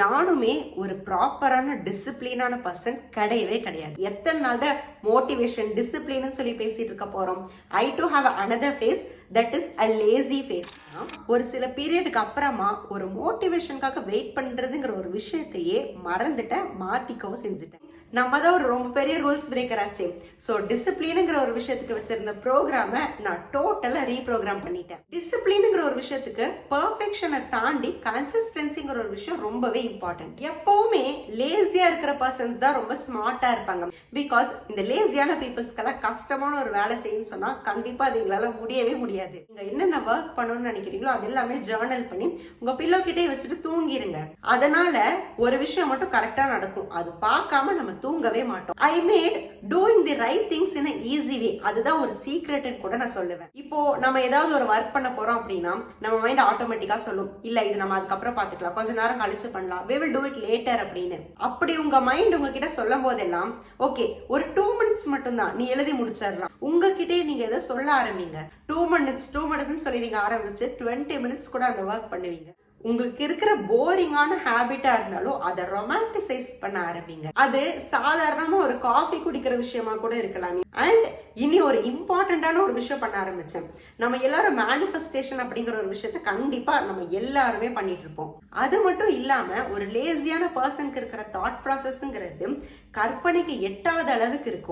நானுமே ஒரு ப்ராப்பரான டிசிப்ளினான பர்சன் கிடையவே கிடையாது. எத்தனை நாள் தான் மோட்டிவேஷன் டிசிப்ளின்னு சொல்லி பேசிட்டு இருக்க போறோம். I do have another phase, that is a lazy phase. ஒரு சில பீரியடுக்கு அப்புறமா ஒரு மோட்டிவேஷனுக்காக வெயிட் பண்றதுங்கிற ஒரு விஷயத்தையே மறந்துட்டேன், மாத்திக்கவும் செஞ்சுட்டேன். நம்ம தான் ஒரு ரொம்ப பெரிய ரூல்ஸ் பிரேக்கர் ஆச்சு. ஸோ டிசிப்ளினுங்கிற ஒரு விஷயத்துக்கு வச்சிருந்த ப்ரோக்ராமை நான் டோட்டலாக ரீப்ரோக்ராம் பண்ணிட்டேன். டிசிப்ளினுங்கிற ஒரு விஷயத்துக்கு பர்ஃபெக்ஷனை தாண்டி கன்சிஸ்டன்சிங்கிற ஒரு விஷயம் ரொம்பவே இம்பார்ட்டன்ட். எப்பவுமே லேசியா இருக்கிற பர்சன்ஸ் தான் ரொம்ப ஸ்மார்ட்டா இருப்பாங்க. பிகாஸ் இந்த லேசியான பீப்புள்ஸ்க்கெல்லாம் கஷ்டமான ஒரு வேலை செய்யணும்னு சொன்னா கண்டிப்பா அது எங்களால முடியவே முடியாது. நீங்க என்னென்ன ஒர்க் பண்ணணும்னு நினைக்கிறீங்களோ அது எல்லாமே ஜேர்னல் பண்ணி உங்க பில்லோ கிட்டே வச்சுட்டு தூங்கிருங்க. அதனால ஒரு விஷயம் மட்டும் கரெக்டா நடக்கும், அது பார்க்காம நம்ம தூங்கவே மாட்டோம். I made doing the right things in easy way. அதுதான் ஒரு சீக்ரெட்னு கூட நான் சொல்லுவேன். இப்போ நம்ம ஏதாவது ஒரு ஒர்க் பண்ண போறோம் அப்படின்னா நம்ம மைண்ட் ஆட்டோமேட்டிக்கா சொல்லும், இல்ல இது நம்ம அதுக்கப்புறம் பாத்துக்கலாம், கொஞ்ச நேரம் கழிச்சு பண்ணலாம், we will do it later அப்படின்னு. அப்படி உங்க மைண்ட் உங்ககிட்ட சொல்லும் போதெல்லாம் ஓகே ஒரு 2 minutes மட்டும் தான் நீ எழுதி முடிச்சிடலாம், உங்ககிட்டே நீங்க எதை சொல்ல ஆரம்பிங்க. 2 minutes சொல்லி நீங்க ஆரம்பிச்சு 20 minutes கூட அந்த ஒர்க் பண்ணுவீங்க. உங்களுக்கு இருக்கிற போரிங்கான ஹேபிட்டா இருந்தாலும் அதை ரொமான்டிசைஸ் பண்ண ஆரம்பிங்க. அது சாதாரணமா ஒரு காஃபி குடிக்கிற விஷயமா கூட இருக்கலாம். அண்ட் இனி ஒரு இம்பார்ட்டன்டான ஒரு விஷயம் பண்ண ஆரம்பிச்சேன். நம்ம எல்லாரும் மேனிஃபெஸ்டேஷன் அப்படிங்கிற ஒரு விஷயத்த கண்டிப்பா நம்ம எல்லாருமே பண்ணிட்டு இருப்போம். அது மட்டும் இல்லாம ஒரு லேசியான பர்சனுக்கு இருக்கிற தாட் ப்ராசஸ்ங்கிறது கற்பனைக்கு எட்டாத அளவுக்கு இருக்கும்.